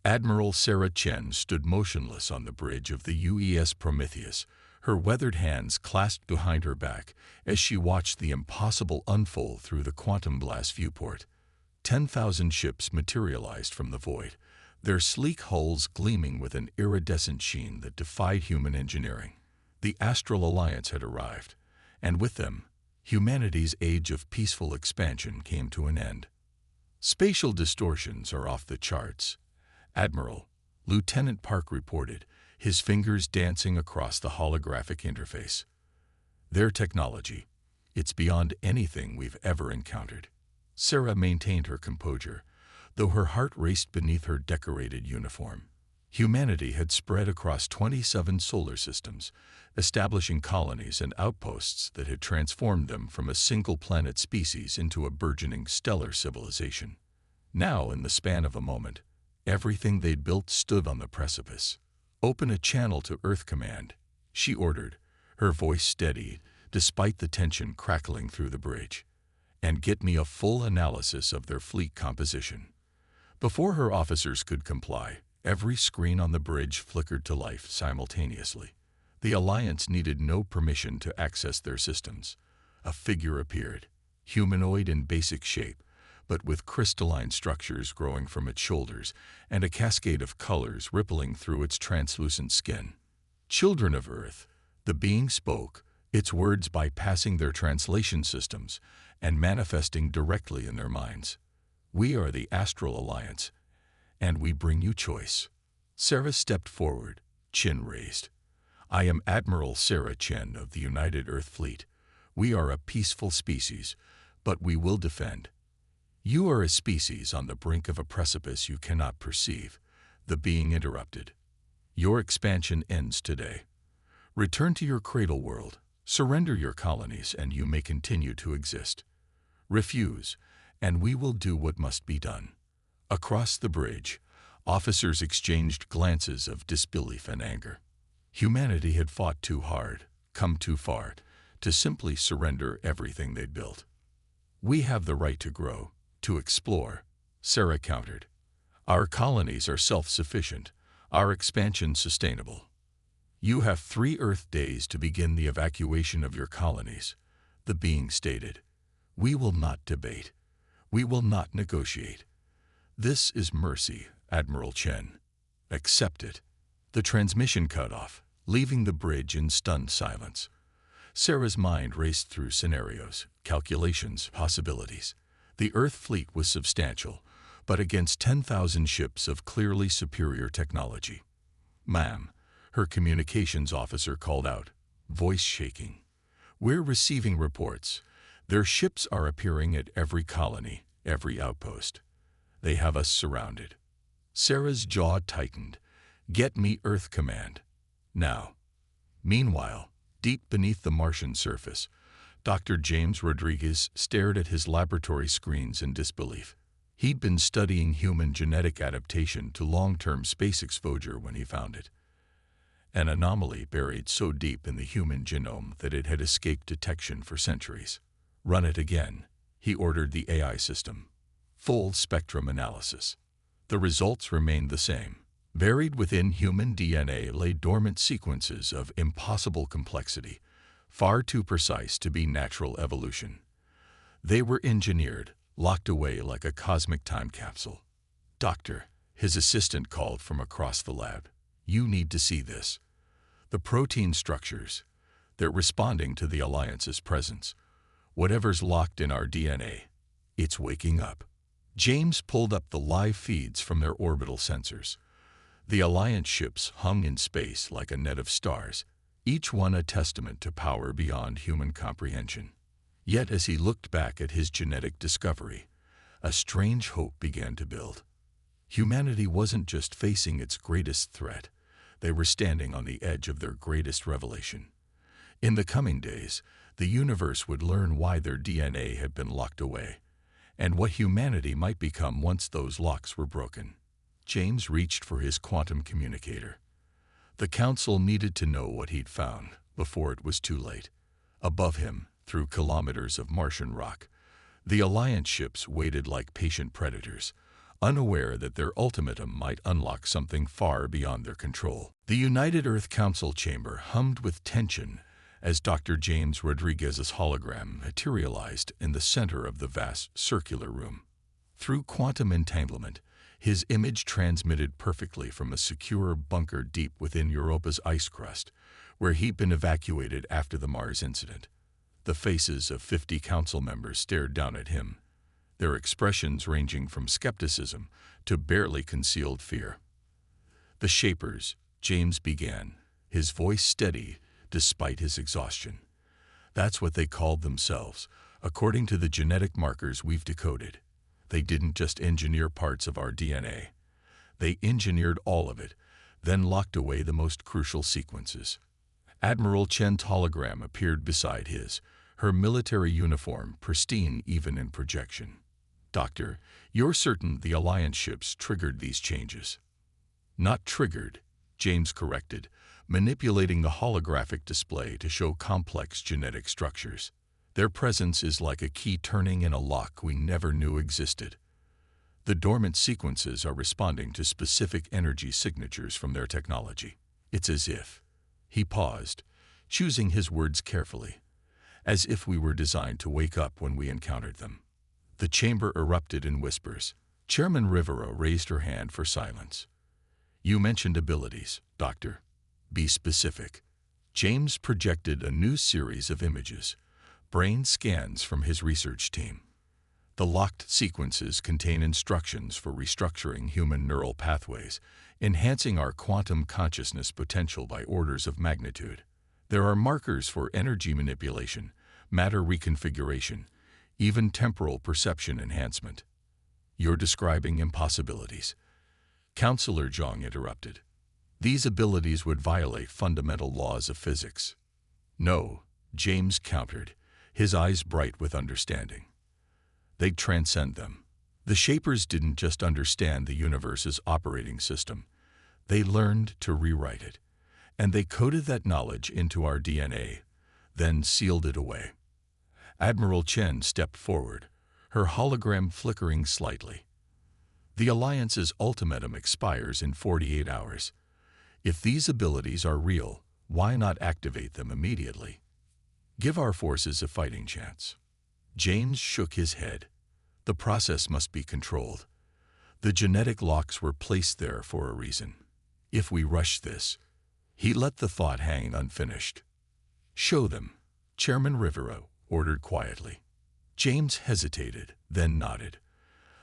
Admiral Sarah Chen stood motionless on the bridge of the UES Prometheus, her weathered hands clasped behind her back as she watched the impossible unfold through the quantum blast viewport. 10,000 ships materialized from the void, their sleek hulls gleaming with an iridescent sheen that defied human engineering. The Astral Alliance had arrived, and with them, humanity's age of peaceful expansion came to an end. Spatial distortions are off the charts, Admiral Lieutenant Park reported, his fingers dancing across the holographic interface. Their technology, it's beyond anything we've ever encountered. Sarah maintained her composure, though her heart raced beneath her decorated uniform. Humanity had spread across 27 solar systems, establishing colonies and outposts that had transformed them from a single-planet species into a burgeoning stellar civilization. Now, in the span of a moment, everything they'd built stood on the precipice. "Open a channel to Earth Command," she ordered, her voice steady despite the tension crackling through the bridge. "And get me a full analysis of their fleet composition." Before her officers could comply, every screen on the bridge flickered to life simultaneously. The Alliance needed no permission to access their systems. A figure appeared, humanoid in basic shape, but with crystalline structures growing from its shoulders and a cascade of colors rippling through its translucent skin. "Children of Earth," the being spoke, its words bypassing their translation systems and manifesting directly in their minds. "We are the Astral Alliance, and we bring you choice." Sarah stepped forward, chin raised. "I am Admiral Sarah Chen of the United Earth Fleet. We are a peaceful species, but we will defend." "You are a species on the brink of a precipice you cannot perceive," the being interrupted. "Your expansion ends today. Return to your cradle world, surrender your colonies, and you may continue to exist. Refuse, and we will do what must be done." Across the bridge, officers exchanged glances of disbelief and anger. Humanity had fought too hard, come too far, to simply surrender everything they'd built. "We have the right to grow, to explore," Sarah countered. "Our colonies are self-sufficient, our expansion sustainable. You have 3 Earth days to begin the evacuation of your colonies," the being stated. "We will not debate. We will not negotiate. This is mercy, Admiral Chen. Accept it." The transmission cut off, leaving the bridge in stunned silence. Sarah's mind raced through scenarios, calculations, possibilities. The Earth fleet was substantial, but against 10,000 ships of clearly superior technology. "Ma'am," her communications officer called out, voice shaking. "We're receiving reports. Their ships are appearing at every colony, every outpost. They have us surrounded." Sarah's jaw tightened. "Get me Earth Command. Now." Meanwhile, deep beneath the Martian surface, Dr. James Rodriguez stared at his laboratory screens in disbelief. He'd been studying human genetic adaptation to long-term space exposure when he found it. An anomaly buried so deep in the human genome that it had escaped detection for centuries. "Run it again," he ordered the AI system. Full spectrum analysis. The results remained the same. Buried within human DNA lay dormant sequences of impossible complexity, far too precise to be natural evolution. They were engineered, locked away like a cosmic time capsule. "Doctor," his assistant called from across the lab, "you need to see this. The protein structures, they're responding to the Alliance's presence. Whatever's locked in our DNA, it's waking up." James pulled up the live feeds from their orbital sensors. The Alliance ships hung in space like a net of stars, each one a testament to power beyond human comprehension. Yet as he looked back at his genetic discovery, a strange hope began to build. Humanity wasn't just facing its greatest threat, they were standing on the edge of their greatest revelation. In the coming days, the universe would learn why their DNA had been locked away, and what humanity might become once those locks were broken. James reached for his quantum communicator. The Council needed to know what he'd found before it was too late. Above him, through kilometers of Martian rock, the Alliance ships waited like patient predators, unaware that their ultimatum might unlock something far beyond their control. The United Earth Council chamber hummed with tension as Dr. James Rodriguez's hologram materialized in the center of the vast circular room. Through quantum entanglement, his image transmitted perfectly from a secure bunker deep within Europa's ice crust, where he'd been evacuated after the Mars incident. The faces of 50 council members stared down at him, their expressions ranging from skepticism to barely concealed fear. "The Shapers," James began, his voice steady despite his exhaustion. "That's what they called themselves, according to the genetic markers we've decoded. They didn't just engineer parts of our DNA. They engineered all of it, then locked away the most crucial sequences." Admiral Chen's hologram appeared beside his, her military uniform pristine even in projection. "Doctor, you're certain the Alliance ships triggered these changes?" "Not triggered," James corrected, manipulating the holographic display to show complex genetic structures. "Their presence is like a key turning in a lock we never knew existed. The dormant sequences are responding to specific energy signatures from their technology. It's as if..." He paused, choosing his words carefully. "As if we were designed to wake up when we encountered them." The chamber erupted in whispers. Chairman Rivera raised her hand for silence. "You mentioned abilities, Doctor. Be specific." James projected a new series of images, brain scans from his research team. The locked sequences contain instructions for restructuring human neural pathways, enhancing our quantum consciousness potential by orders of magnitude. There are markers for energy manipulation, matter reconfiguration, even temporal perception enhancement. "You're describing impossibilities," Counselor Zhang interrupted. "These abilities would violate fundamental laws of physics." "No," James countered, his eyes bright with understanding. "They'd transcend them. The Shapers didn't just understand the universe's operating system. They learned to rewrite it, and they coded that knowledge into our DNA, then sealed it away." Admiral Chen stepped forward, her hologram flickering slightly. "The Alliance's ultimatum expires in 48 hours. If these abilities are real, why not activate them immediately? Give our forces a fighting chance." James shook his head. "The process must be controlled. The genetic locks were placed there for a reason. If we rush this..." He let the thought hang unfinished. "Show them," Chairman Rivera ordered quietly. James hesitated, then nodded.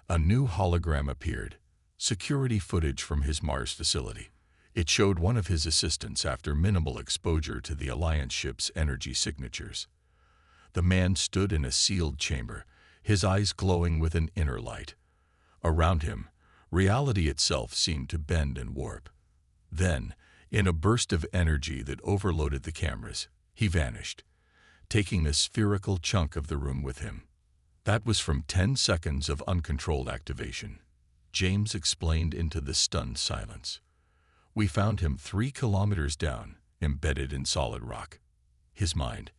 A new hologram appeared, security footage from his Mars facility. It showed one of his assistants after minimal exposure to the Alliance ship's energy signatures. The man stood in a sealed chamber, his eyes glowing with an inner light. Around him, reality itself seemed to bend and warp. Then, in a burst of energy that overloaded the cameras, he vanished, taking a spherical chunk of the room with him. That was from 10 seconds of uncontrolled activation. James explained into the stunned silence. "We found him 3 kilometers down, embedded in solid rock. His mind.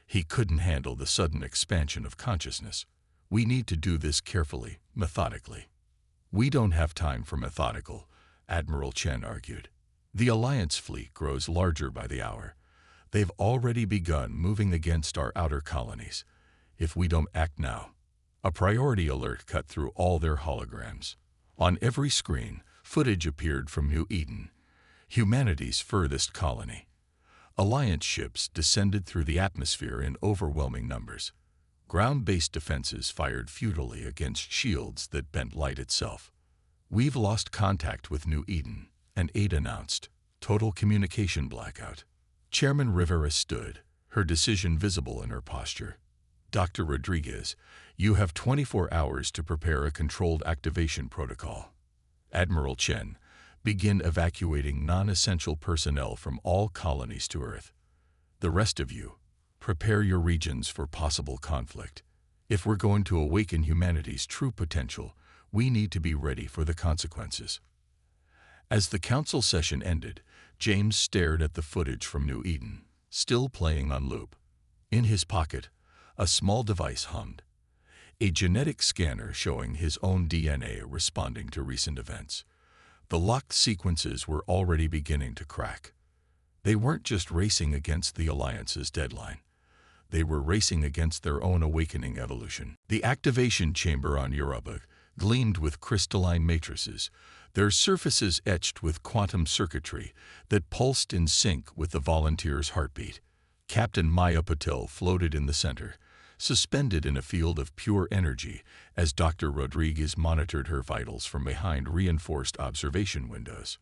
He couldn't handle the sudden expansion of consciousness. We need to do this carefully, methodically." "We don't have time for methodical," Admiral Chen argued. "The Alliance fleet grows larger by the hour. They've already begun moving against our outer colonies. If we don't act now..." A priority alert cut through all their holograms. On every screen, footage appeared from New Eden, humanity's furthest colony. Alliance ships descended through the atmosphere in overwhelming numbers. Ground-based defenses fired futilely against shields that bent light itself. "We've lost contact with New Eden," an aide announced. "Total communication blackout." Chairman Rivera stood, her decision visible in her posture. "Dr. Rodriguez, you have 24 hours to prepare a controlled activation protocol." Admiral Chen, begin evacuating non-essential personnel from all colonies to Earth. The rest of you, prepare your regions for possible conflict. If we're going to awaken humanity's true potential, we need to be ready for the consequences. As the council session ended, James stared at the footage from New Eden, still playing on loop. In his pocket, a small device hummed. a genetic scanner showing his own DNA responding to recent events. The locked sequences were already beginning to crack. They weren't just racing against the Alliance's deadline. They were racing against their own awakening evolution. The activation chamber on Europa gleamed with crystalline matrices, their surfaces etched with quantum circuitry that pulsed in sync with the volunteer's heartbeat. Captain Maya Patil floated in the center, suspended in a field of pure energy as Dr. Rodriguez monitored her vitals from behind reinforced observation windows.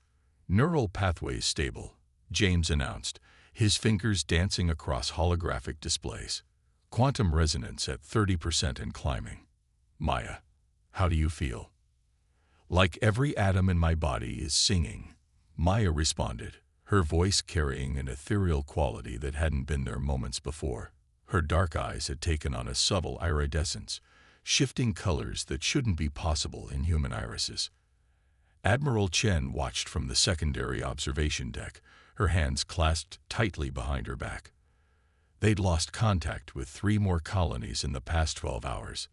"Neural pathways stable," James announced, his fingers dancing across holographic displays. "Quantum resonance at 30% and climbing." "Maya, how do you feel?" "Like every atom in my body is singing," Maya responded, her voice carrying an ethereal quality that hadn't been there moments before. Her dark eyes had taken on a subtle iridescence, shifting colors that shouldn't be possible in human irises. Admiral Chen watched from the secondary observation deck, her hands clasped tightly behind her back. They'd lost contact with 3 more colonies in the past 12 hours.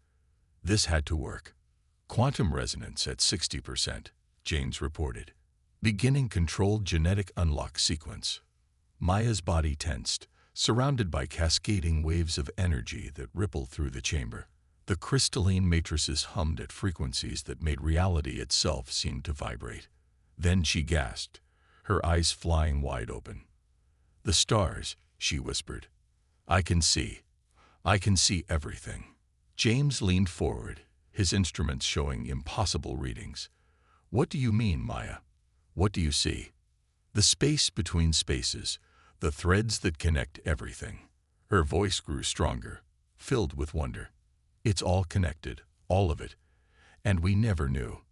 This had to work. "Quantum resonance at 60%, James reported. "Beginning controlled genetic unlock sequence." Maya's body tensed, surrounded by cascading waves of energy that rippled through the chamber. The crystalline matrices hummed at frequencies that made reality itself seem to vibrate. Then she gasped, her eyes flying wide open. "The stars," she whispered. I can see everything." James leaned forward, his instruments showing impossible readings. "What do you mean, Maya? What do you see?" "The space between spaces, the threads that connect everything." Her voice grew stronger, filled with wonder. "It's all connected, all of it. And we never knew.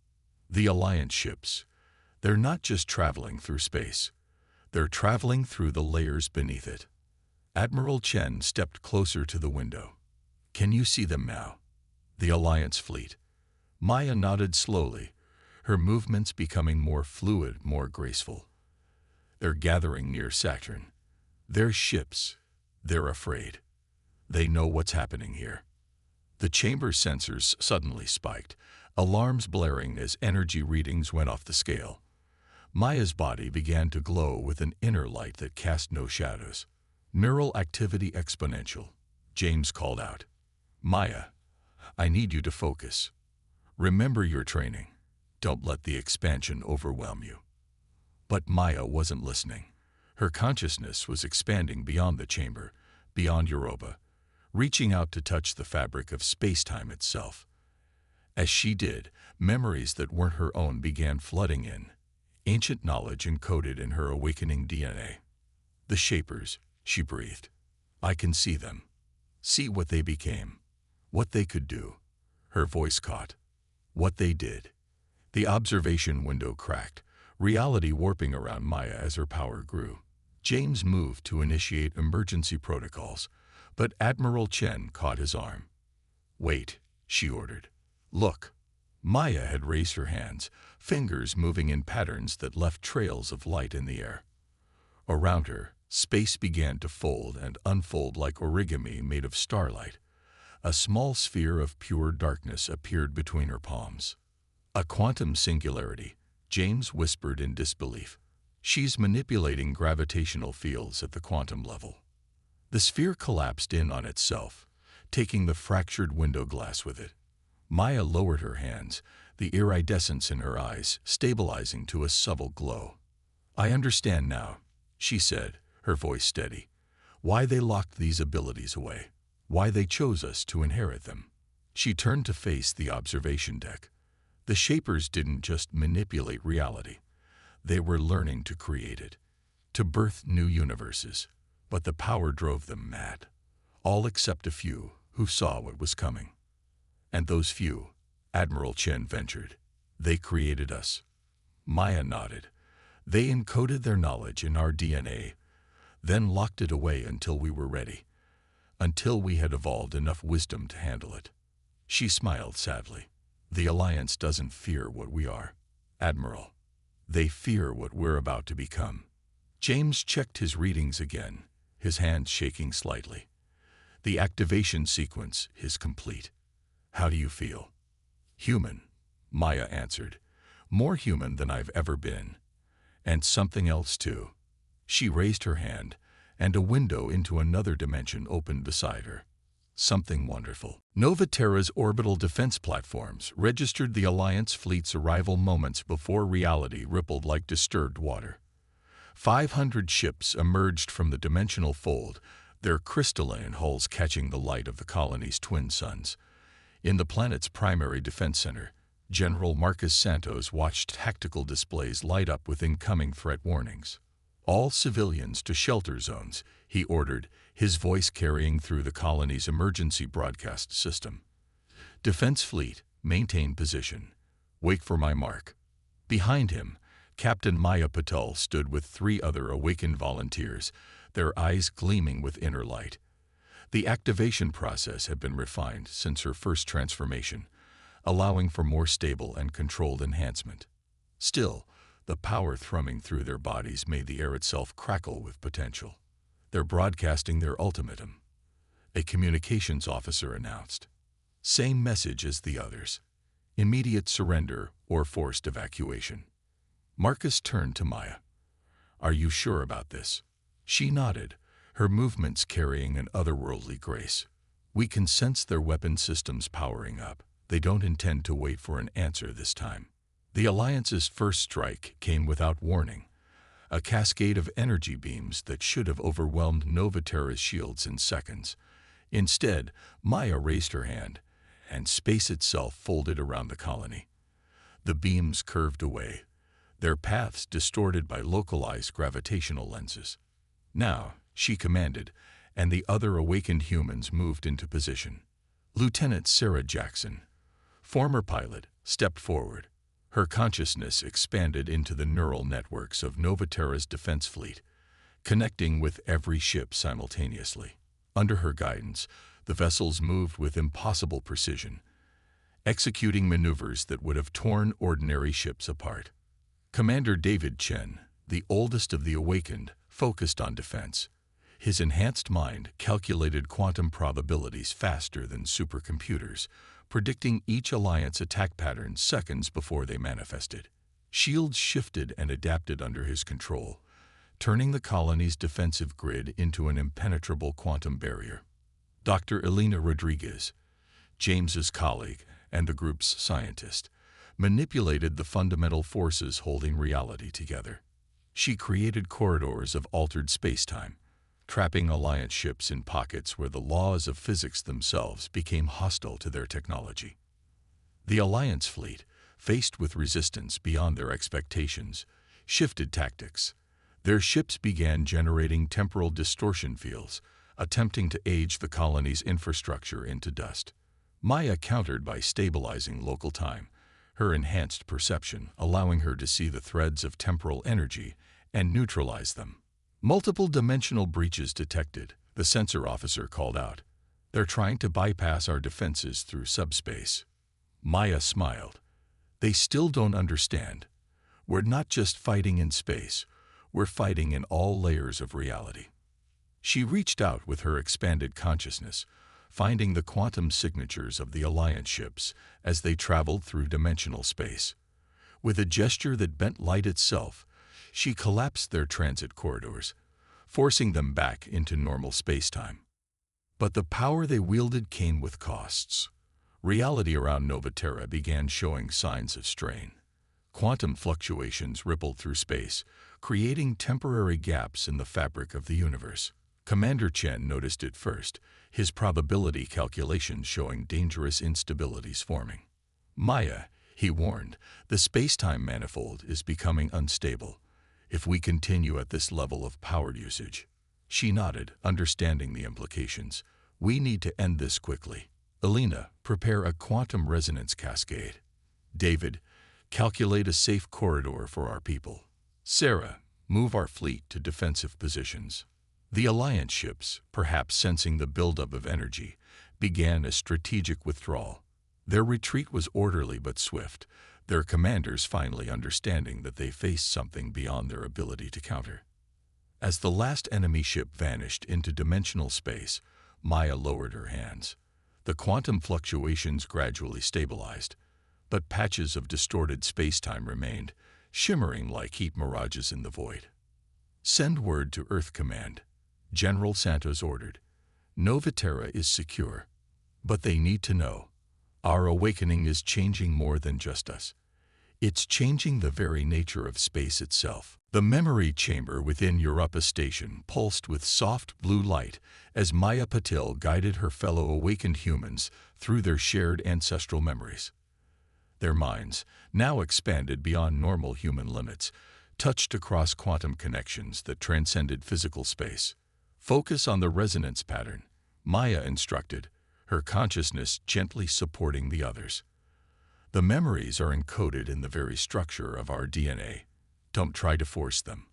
The Alliance ships, they're not just traveling through space. They're traveling through the layers beneath it." Admiral Chen stepped closer to the window. "Can you see them now? The Alliance fleet?" Maya nodded slowly, her movements becoming more fluid, more graceful. "They're gathering near Saturn. They're ships. They're afraid. They know what's happening here." The chamber sensors suddenly spiked, alarms blaring as energy readings went off the scale. Maya's body began to glow with an inner light that cast no shadows. "Neural activity exponential," James called out. "Maya, I need you to focus. Remember your training. Don't let the expansion overwhelm you." But Maya wasn't listening. Her consciousness was expanding beyond the chamber, beyond Europa, reaching out to touch the fabric of space-time itself. As she did, memories that weren't her own began flooding in, ancient knowledge encoded in her awakening DNA. "The Shapers," she breathed. "I can see them. See what they became. What they could do." Her voice caught. "What they did." The observation window cracked, reality warping around Maya as her power grew. James moved to initiate emergency protocols, but Admiral Chen caught his arm. "Wait," she ordered. "Look." Maya had raised her hands, fingers moving in patterns that left trails of light in the air. Around her, space began to fold and unfold like origami made of starlight. A small sphere of pure darkness appeared between her palms. "A quantum singularity," James whispered in disbelief. "She's manipulating gravitational fields at the quantum level." The sphere collapsed in on itself, taking the fractured window glass with it. Maya lowered her hands, the iridescence in her eyes stabilizing to a subtle glow. "I understand now," she said, her voice steady. "Why they locked these abilities away. Why they chose us to inherit them." She turned to face the observation deck. The Shapers didn't just manipulate reality. They were learning to create it, to birth new universes. But the power drove them mad. All except a few who saw what was coming. "And those few," Admiral Chen ventured, "they created us." Maya nodded. "They encoded their knowledge in our DNA, then locked it away until we were ready, until we had evolved enough wisdom to handle it." She smiled sadly. "The Alliance doesn't fear what we are, Admiral. They fear what we're about to become." James checked his readings again, his hands shaking slightly. The activation sequence is complete. "How do you feel?" "Human," Maya answered. "More human than I've ever been. And something else too." She raised her hand, and a window into another dimension opened beside her. Something wonderful. Nova Terra's orbital defense platforms registered the Alliance fleet's arrival moments before reality rippled like disturbed water. 500 ships emerged from the dimensional fold, their crystalline hulls catching the light of the colony's twin suns. In the planet's primary defense center, General Marcus Santos watched tactical displays light up with incoming threat warnings. "All civilians to shelter zones," he ordered, his voice carrying through the colony's emergency broadcast system. "Defense fleet, maintain position. Wait for my mark." Behind him, Captain Maya Patel stood with 3 other awakened volunteers, their eyes gleaming with inner light. The activation process had been refined since her first transformation, allowing for more stable and controlled enhancement. Still, the power thrumming through their bodies made the air itself crackle with potential. "They're broadcasting their ultimatum," a communications officer announced. "Same message as the others. Immediate surrender or forced evacuation." Marcus turned to Maya. "Are you sure about this?" She nodded, her movements carrying an otherworldly grace. "We can sense their weapon systems powering up. They don't intend to wait for an answer this time." The Alliance's first strike came without warning, a cascade of energy beams that should have overwhelmed Nova Terra's shields in seconds. Instead, Maya raised her hand, and space itself folded around the colony. The beams curved away, their paths distorted by localized gravitational lenses. "Now," she commanded, and the other awakened humans moved into position. Lieutenant Sarah Jackson, former pilot, stepped forward. Her consciousness expanded into the neural networks of Nova Terra's defense fleet, connecting with every ship simultaneously. Under her guidance, the vessels moved with impossible precision, executing maneuvers that would have torn ordinary ships apart. Commander David Chen, the oldest of the awakened, focused on defense. His enhanced mind calculated quantum probabilities faster than supercomputers, predicting each Alliance attack pattern seconds before they manifested. Shields shifted and adapted under his control, turning the colony's defensive grid into an impenetrable quantum barrier. Dr. Elena Rodriguez, James's colleague and the group's scientist, manipulated the fundamental forces holding reality together. She created corridors of altered spacetime, trapping Alliance ships in pockets where the laws of physics themselves became hostile to their technology. The Alliance fleet, faced with resistance beyond their expectations, shifted tactics. Their ships began generating temporal distortion fields, attempting to age the colony's infrastructure into dust. Maya countered by stabilizing local time, her enhanced perception allowing her to see the threads of temporal energy and neutralize them. "Multiple dimensional breaches detected," the sensor officer called out. "They're trying to bypass our defenses through subspace." Maya smiled. "They still don't understand. We're not just fighting in space, we're fighting in all layers of reality." She reached out with her expanded consciousness, finding the quantum signatures of the Alliance ships as they traveled through dimensional space. With a gesture that bent light itself, she collapsed their transit corridors, forcing them back into normal spacetime. But the power they wielded came with costs. Reality around Nova Terra began showing signs of strain. Quantum fluctuations rippled through space, creating temporary gaps in the fabric of the universe. Commander Chen noticed it first, his probability calculations showing dangerous instabilities forming. "Maya," he warned, "the spacetime manifold is becoming unstable. If we continue at this level of power usage." She nodded, understanding the implications. "We need to end this quickly. Elena, prepare a quantum resonance cascade. David, calculate a safe corridor for our people. Sarah, move our fleet to defensive positions." The Alliance ships, perhaps sensing the buildup of energy, began a strategic withdrawal. Their retreat was orderly but swift, their commanders finally understanding that they faced something beyond their ability to counter. As the last enemy ship vanished into dimensional space, Maya lowered her hands. The quantum fluctuations gradually stabilized, but patches of distorted space-time remained, shimmering like heat mirages in the void. "Send word to Earth Command," General Santos ordered. "Nova Terra is secure, but they need to know. Our awakening is changing more than just us. It's changing the very nature of space itself." The memory chamber within Europa Station pulsed with soft blue light as Maya Patil guided her fellow awakened humans through their shared ancestral memories. Their minds, now expanded beyond normal human limits, touched across quantum connections that transcended physical space. "Focus on the resonance pattern," Maya instructed, her consciousness gently supporting the others. "The memories are encoded in the very structure of our DNA. Don't try to force them.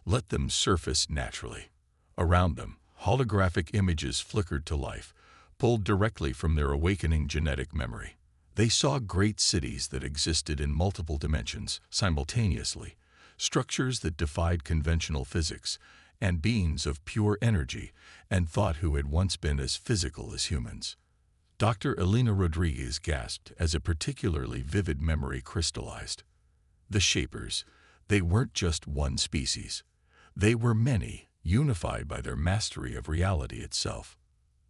Let them surface naturally." Around them, holographic images flickered to life, pulled directly from their awakening genetic memory. They saw great cities that existed in multiple dimensions simultaneously, structures that defied conventional physics, and beings of pure energy and thought who had once been as physical as humans. Dr. Elena Rodriguez gasped as a particularly vivid memory crystallized. The Shapers, they weren't just one species. They were many, unified by their mastery of reality itself.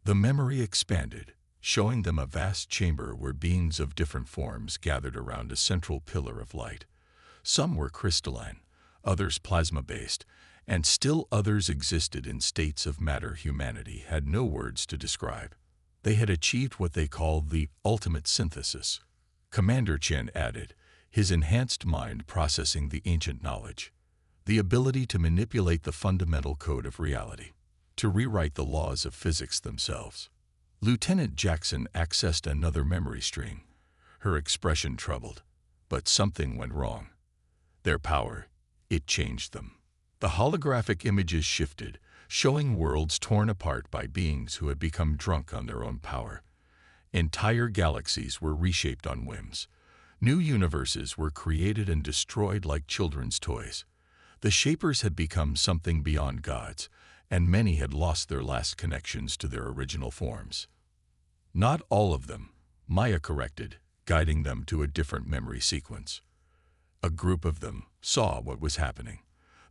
The memory expanded, showing them a vast chamber where beings of different forms gathered around a central pillar of light. Some were crystalline, others plasma-based, and still others existed in states of matter humanity had no words to describe. They had achieved what they called the ultimate synthesis. Commander Chen added, his enhanced mind processing the ancient knowledge. The ability to manipulate the fundamental code of reality, to rewrite the laws of physics themselves. Lieutenant Jackson accessed another memory stream, her expression troubled. But something went wrong. Their power, it changed them. The holographic images shifted, showing worlds torn apart by beings who had become drunk on their own power. Entire galaxies were reshaped on whims. New universes were created and destroyed like children's toys. The Shapers had become something beyond gods, and many had lost their last connections to their original forms. Not all of them, Maya corrected, guiding them to a different memory sequence. A group of them saw what was happening.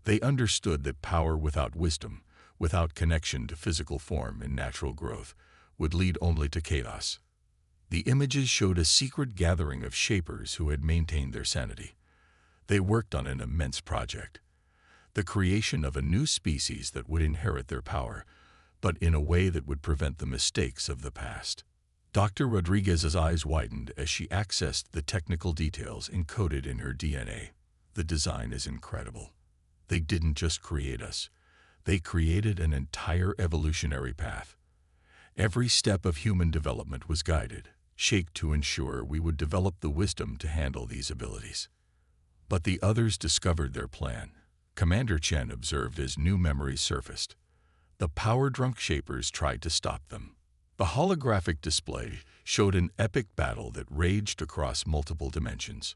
They understood that power without wisdom, without connection to physical form and natural growth, would lead only to chaos. The images showed a secret gathering of Shapers who had maintained their sanity. They worked on an immense project, the creation of a new species that would inherit their power, but in a way that would prevent the mistakes of the past. Dr. Rodriguez's eyes widened as she accessed the technical details encoded in her DNA. The design is incredible. They didn't just create us. They created an entire evolutionary path. Every step of human development was guided, shaped to ensure we would develop the wisdom to handle these abilities. But the others discovered their plan. Commander Chen observed as new memories surfaced. The power-drunk Shapers tried to stop them. The holographic display showed an epic battle that raged across multiple dimensions.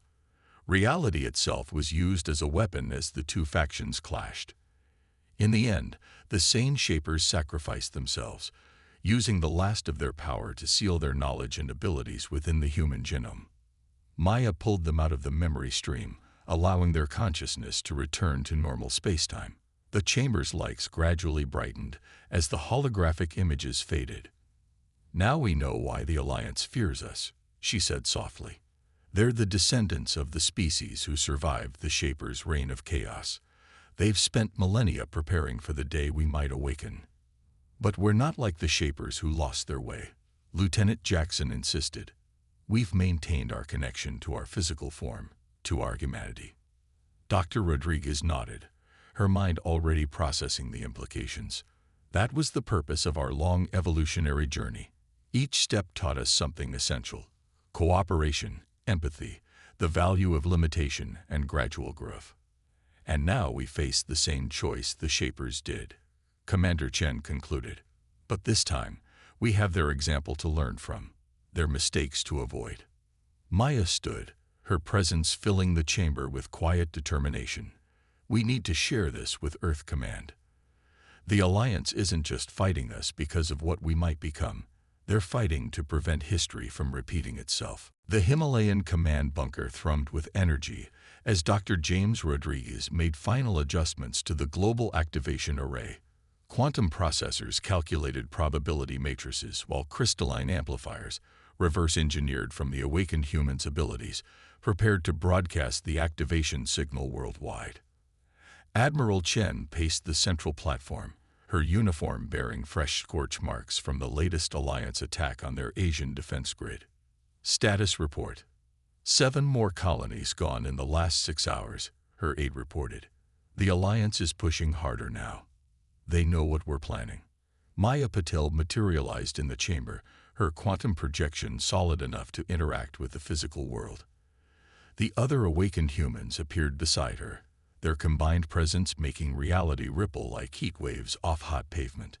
Reality itself was used as a weapon as the two factions clashed. In the end, the sane Shapers sacrificed themselves, using the last of their power to seal their knowledge and abilities within the human genome. Maya pulled them out of the memory stream, allowing their consciousness to return to normal spacetime. The chamber's lights gradually brightened as the holographic images faded. "Now we know why the Alliance fears us," she said softly. "They're the descendants of the species who survived the Shapers' reign of chaos. They've spent millennia preparing for the day we might awaken. But we're not like the Shapers who lost their way," Lieutenant Jackson insisted. "We've maintained our connection to our physical form, to our humanity." Dr. Rodriguez nodded, her mind already processing the implications. That was the purpose of our long evolutionary journey. Each step taught us something essential: cooperation, empathy, the value of limitation, and gradual growth. And now we face the same choice the Shapers did, Commander Chen concluded. But this time, we have their example to learn from, their mistakes to avoid. Maya stood, her presence filling the chamber with quiet determination. "We need to share this with Earth Command. The Alliance isn't just fighting us because of what we might become. They're fighting to prevent history from repeating itself. The Himalayan command bunker thrummed with energy as Dr. James Rodriguez made final adjustments to the global activation array. Quantum processors calculated probability matrices, while crystalline amplifiers, reverse-engineered from the awakened human's abilities, prepared to broadcast the activation signal worldwide. Admiral Chen paced the central platform, her uniform bearing fresh scorch marks from the latest Alliance attack on their Asian defense grid. Status report. 7 more colonies gone in the last 6 hours, her aide reported. The Alliance is pushing harder now. They know what we're planning. Maya Patel materialized in the chamber, her quantum projection solid enough to interact with the physical world. The other awakened humans appeared beside her, their combined presence making reality ripple like heat waves off hot pavement.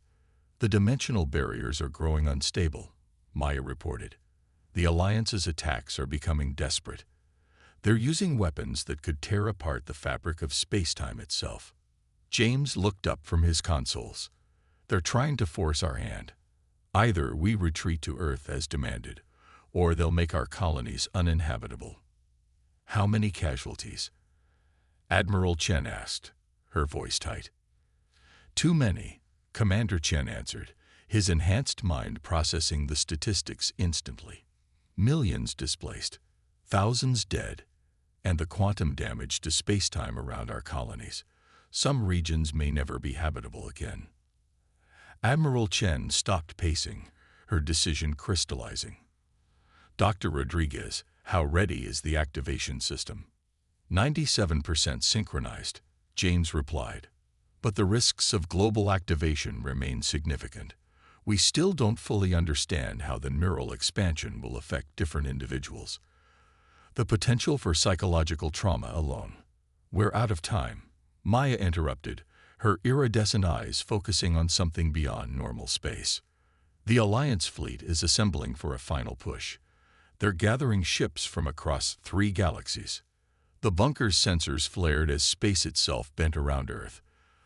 The dimensional barriers are growing unstable, Maya reported. The Alliance's attacks are becoming desperate. They're using weapons that could tear apart the fabric of space-time itself. James looked up from his consoles. They're trying to force our hand. Either we retreat to Earth as demanded, or they'll make our colonies uninhabitable. How many casualties? Admiral Chen asked, her voice tight. Too many, Commander Chen answered, his enhanced mind processing the statistics instantly. Millions displaced, thousands dead, and the quantum damage to space-time around our colonies. Some regions may never be habitable again. Admiral Chen stopped pacing, her decision crystallizing. Dr. Rodriguez, how ready is the activation system? 97% synchronized, James replied. But the risks of global activation remain significant. We still don't fully understand how the neural expansion will affect different individuals. The potential for psychological trauma alone. We're out of time, Maya interrupted, her iridescent eyes focusing on something beyond normal space. The Alliance fleet is assembling for a final push. They're gathering ships from across 3 galaxies. The bunker's sensors flared as space itself bent around Earth.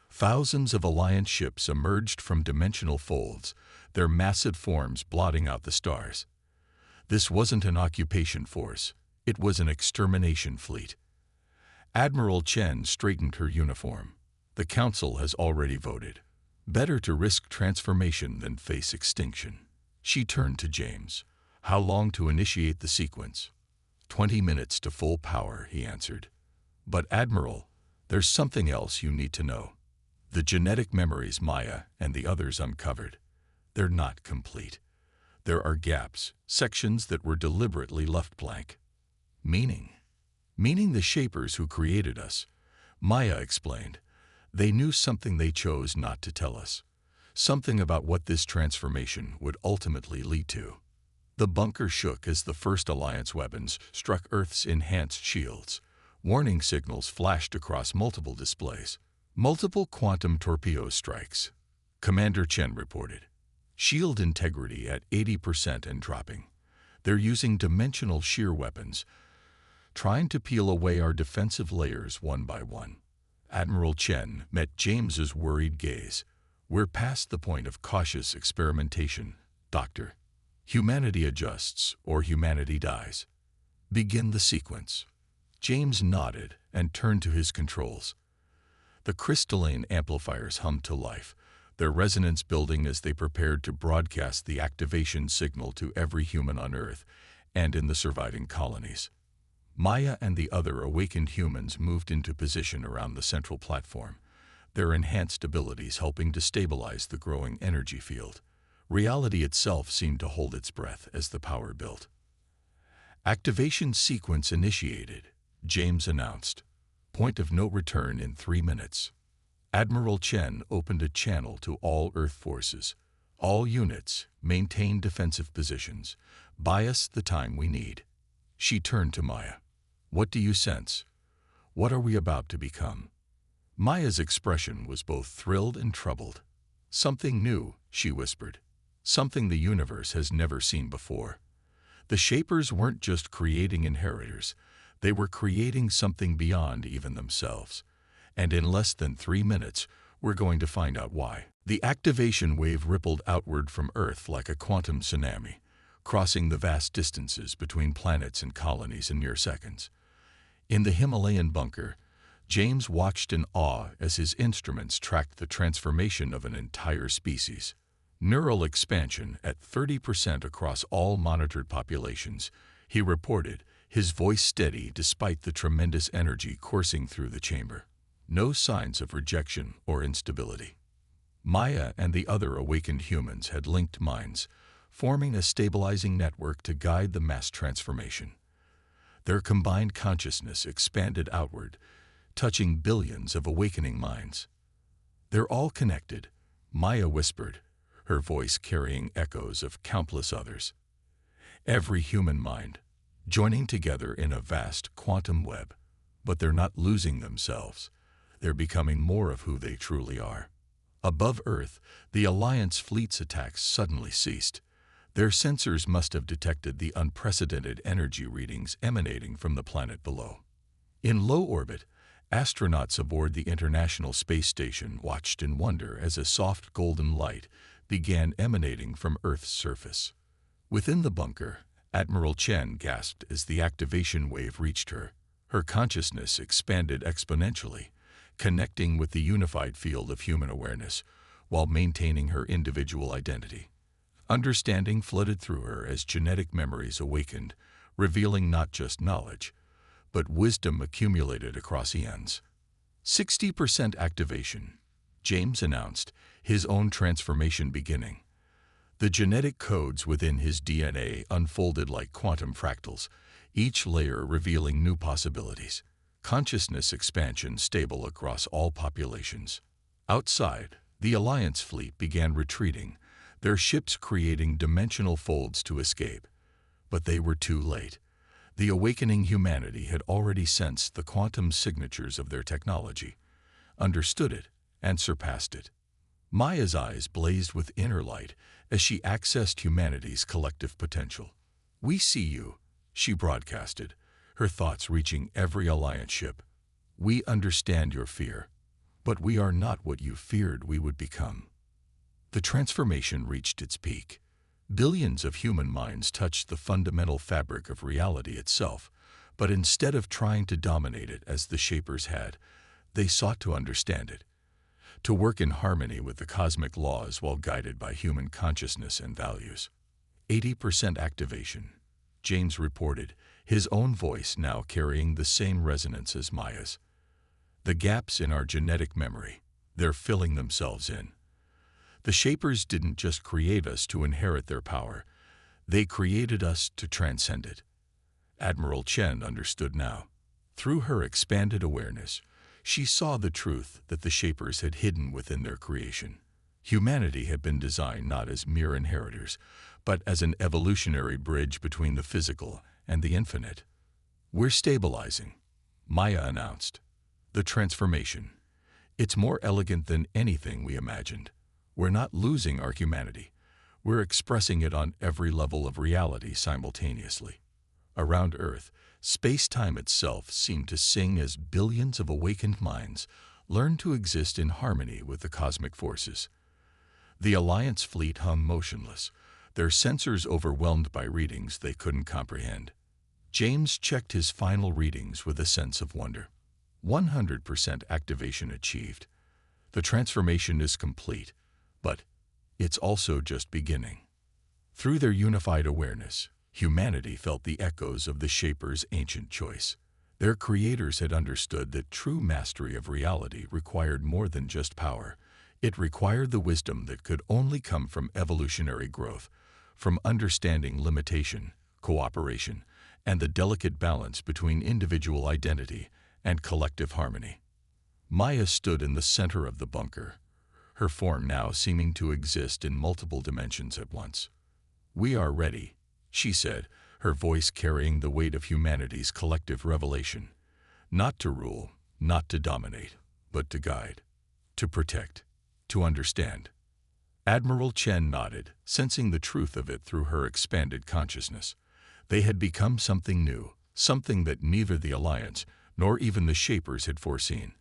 Thousands of Alliance ships emerged from dimensional folds, their massive forms blotting out the stars. This wasn't an occupation force, it was an extermination fleet. Admiral Chen straightened her uniform. The Council has already voted. Better to risk transformation than face extinction. She turned to James. How long to initiate the sequence? 20 minutes to full power, he answered. But Admiral, there's something else you need to know. The genetic memories Maya and the others uncovered. They're not complete. There are gaps, sections that were deliberately left blank. Meaning the Shapers who created us. Maya explained. They knew something they chose not to tell us. Something about what this transformation would ultimately lead to. The bunker shook as the first Alliance weapons struck Earth's enhanced shields. Warning signals flashed across multiple displays. Multiple quantum torpedo strikes, Commander Chen reported. Shield integrity at 80% and dropping. They're using dimensional shear weapons, trying to peel away our defensive layers one by one. Admiral Chen met James's worried gaze. We're past the point of cautious experimentation, Doctor. Humanity adjusts or humanity dies. Begin the sequence. James nodded and turned to his controls. The crystalline amplifiers hummed to life, their resonance building as they prepared to broadcast the activation signal to every human on Earth and in the surviving colonies. Maya and the other awakened humans moved into position around the central platform, their enhanced abilities helping to stabilize the growing energy field. Reality itself seemed to hold its breath as the power built. Activation sequence initiated, James announced. Point of no return in 3 minutes. Admiral Chen opened a channel to all Earth forces. All units, maintain defensive positions. Buy us the time we need. She turned to Maya. What do you sense? What are we about to become? Maya's expression was both thrilled and troubled. Something new, she whispered. Something the universe has never seen before. The Shapers weren't just creating inheritors. They were creating something beyond even themselves. And in less than 3 minutes, We're going to find out why. The activation wave rippled outward from Earth like a quantum tsunami, crossing the vast distances between planets and colonies in mere seconds. In the Himalayan bunker, James watched in awe as his instruments tracked the transformation of an entire species. Neural expansion at 30% across all monitored populations, he reported, his voice steady despite the tremendous energy coursing through the chamber. No signs of rejection or instability. Maya and the other awakened humans had linked minds, forming a stabilizing network to guide the mass transformation. Their combined consciousness expanded outward, touching billions of awakening minds. "They're all connected," Maya whispered, her voice carrying echoes of countless others. Every human mind, joining together in a vast quantum web. But they're not losing themselves. They're becoming more of who they truly are. Above Earth, the Alliance fleet's attacks suddenly ceased. Their sensors must have detected the unprecedented energy readings emanating from the planet below. In low orbit, astronauts aboard the International Space Station watched in wonder as a soft golden light began emanating from Earth's surface. Within the bunker, Admiral Chen gasped as the activation wave reached her. Her consciousness expanded exponentially, connecting with the unified field of human awareness while maintaining her individual identity. Understanding flooded through her as genetic memories awakened, revealing not just knowledge, but wisdom accumulated across eons. 60% activation, James announced, his own transformation beginning. The genetic codes within his DNA unfolded like quantum fractals, each layer revealing new possibilities. Consciousness expansion stable across all populations. Outside, the Alliance fleet began retreating, their ships creating dimensional folds to escape. But they were too late. The awakening humanity had already sensed the quantum signatures of their technology, understood it, and surpassed it. Maya's eyes blazed with inner light as she accessed humanity's collective potential. "We see you," she broadcasted, her thoughts reaching every Alliance ship. "We understand your fear, but we are not what you feared we would become." The transformation reached its peak. Billions of human minds touched the fundamental fabric of reality itself, but instead of trying to dominate it as the Shapers had, they sought to understand it, to work in harmony with the cosmic laws while guided by human consciousness and values. 80% activation, James reported, his own voice now carrying the same resonance as Maya's. "The gaps in our genetic memory, they're filling themselves in. The Shapers didn't just create us to inherit their power, they created us to transcend it." Admiral Chen understood now. Through her expanded awareness, she saw the truth that the Shapers had hidden within their creation. Humanity had been designed not as mere inheritors, but as an evolutionary bridge between the physical and the infinite. "We're stabilizing," Maya announced. "The transformation. It's more elegant than anything we imagined. We're not losing our humanity. We're expressing it on every level of reality simultaneously." Around Earth, space-time itself seemed to sing as billions of awakened minds learned to exist in harmony with the cosmic forces. The Alliance fleet hung motionless, their sensors overwhelmed by readings they couldn't comprehend. James checked his final readings with a sense of wonder. 100% activation achieved. The transformation is complete, but it's also just beginning. Through their unified awareness, humanity felt the echoes of the Shapers' ancient choice. Their creators had understood that true mastery of reality required more than just power. It required the wisdom that could only come from evolutionary growth, from understanding limitation, cooperation, and the delicate balance between individual identity and collective harmony. Maya stood in the center of the bunker, her form now seeming to exist in multiple dimensions at once. "We are ready," she said, her voice carrying the weight of humanity's collective revelation. "Not to rule, not to dominate, but to guide, to protect, to understand." Admiral Chen nodded, sensing the truth of it through her expanded consciousness. They had become something new, something that neither the Alliance nor even the Shapers had foreseen,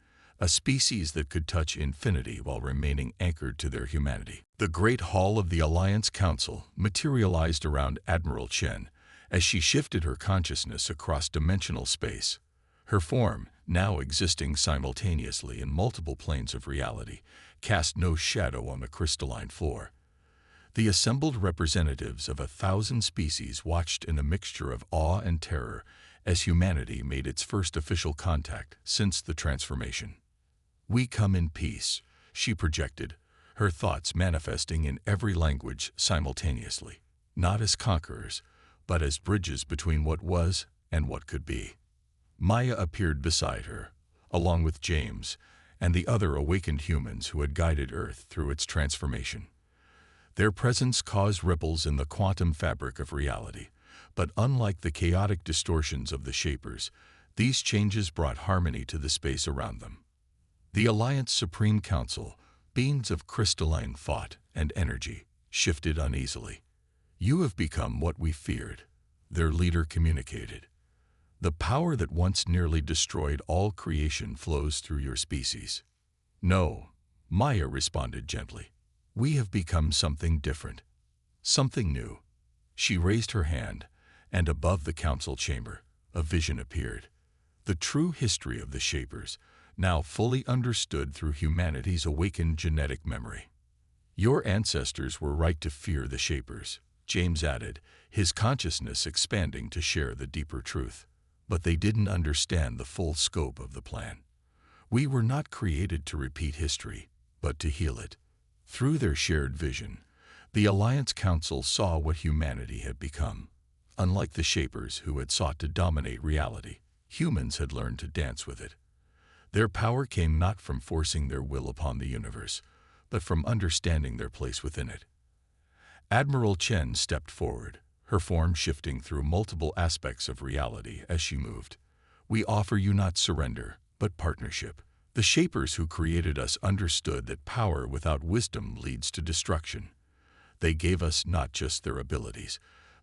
a species that could touch infinity while remaining anchored to their humanity. The Great Hall of the Alliance Council materialized around Admiral Chen as she shifted her consciousness across dimensional space. Her form, now existing simultaneously in multiple planes of reality, cast no shadow on the crystalline floor. The assembled representatives of 1,000 species watched in a mixture of awe and terror as humanity made its first official contact since the transformation. "We come in peace," she projected, her thoughts manifesting in every language simultaneously, not as conquerors, but as bridges between what was and what could be. Maya appeared beside her, along with James and the other awakened humans who had guided Earth through its transformation. Their presence caused ripples in the quantum fabric of reality, but unlike the chaotic distortions of the Shapers, these changes brought harmony to the space around them. The Alliance Supreme Council, beings of crystalline thought and energy, shifted uneasily. "You have become what we feared," their leader communicated. "The power that once nearly destroyed all creation flows through your species." "No," Maya responded gently. "We have become something different, something new." She raised her hand, and above the council chamber, a vision appeared. The true history of the Shapers, now fully understood through humanity's awakened genetic memory. "Your ancestors were right to fear the Shapers," James added, his consciousness expanding to share the deeper truth. "But they didn't understand the full scope of the plan. We were not created to repeat history, but to heal it." Through their shared vision, the Alliance Council saw what humanity had become. Unlike the Shapers who had sought to dominate reality, humans had learned to dance with it. Their power came not from forcing their will upon the universe, but from understanding their place within it. Admiral Chen stepped forward, her form shifting through multiple aspects of reality as she moved. "We offer you not surrender, but partnership. The Shapers who created us understood that power without wisdom leads to destruction. They gave us not just their abilities,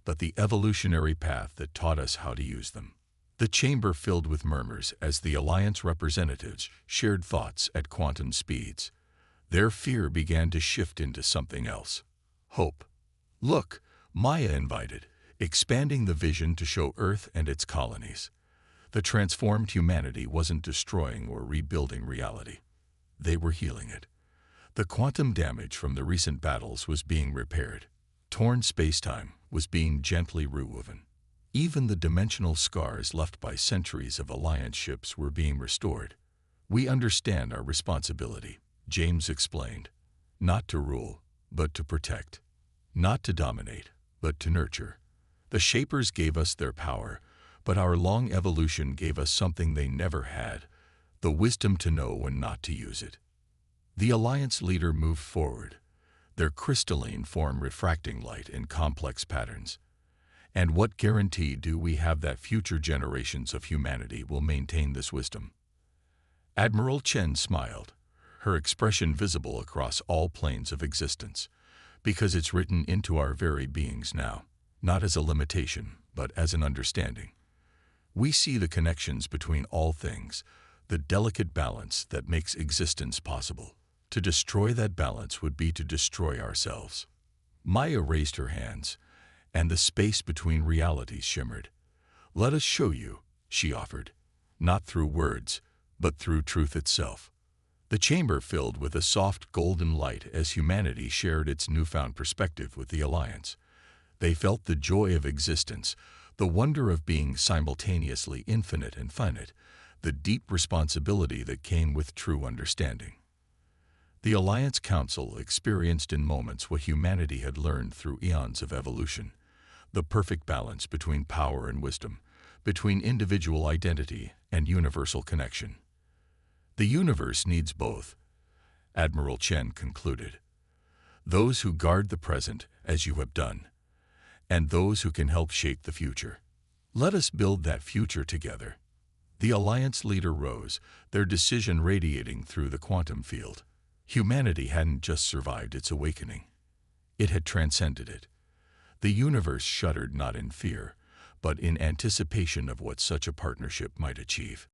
but the evolutionary path that taught us how to use them." The chamber filled with murmurs as the Alliance representatives shared thoughts at quantum speeds. Their fear began to shift into something else. Hope. "Look," Maya invited, expanding the vision to show Earth and its colonies. The transformed humanity wasn't destroying or rebuilding reality. They were healing it. The quantum damage from the recent battles was being repaired. Torn spacetime was being gently rewoven. Even the dimensional scars left by centuries of Alliance ships were being restored. "We understand our responsibility," James explained. "Not to rule, but to protect. Not to dominate, but to nurture. The Shapers gave us their power, but our long evolution gave us something they never had, the wisdom to know when not to use it." The Alliance leader moved forward, their crystalline form refracting light in complex patterns. "And what guarantee do we have that future generations of humanity will maintain this wisdom?" Admiral Chen smiled, her expression visible across all planes of existence. "Because it's written into our very beings now, not as a limitation, but as an understanding. We see the connections between all things, the delicate balance that makes existence possible. To destroy that balance would be to destroy ourselves." Maya raised her hands, and the space between realities shimmered. "Let us show you," she offered, "not through words, but through truth itself." The chamber filled with a soft golden light as humanity shared its newfound perspective with the Alliance. They felt the joy of existence, the wonder of being simultaneously infinite and finite, the deep responsibility that came with true understanding. The Alliance Council experienced in moments what humanity had learned through eons of evolution: the perfect balance between power and wisdom, between individual identity and universal connection. "The universe needs both," Admiral Chen concluded. "Those who guard the present, as you have done, and those who can help shape the future. Let us build that future together." The Alliance leader rose, their decision radiating through the quantum field. Humanity hadn't just survived its awakening. It had transcended it. The universe shuddered not in fear, but in anticipation of what such a partnership might achieve.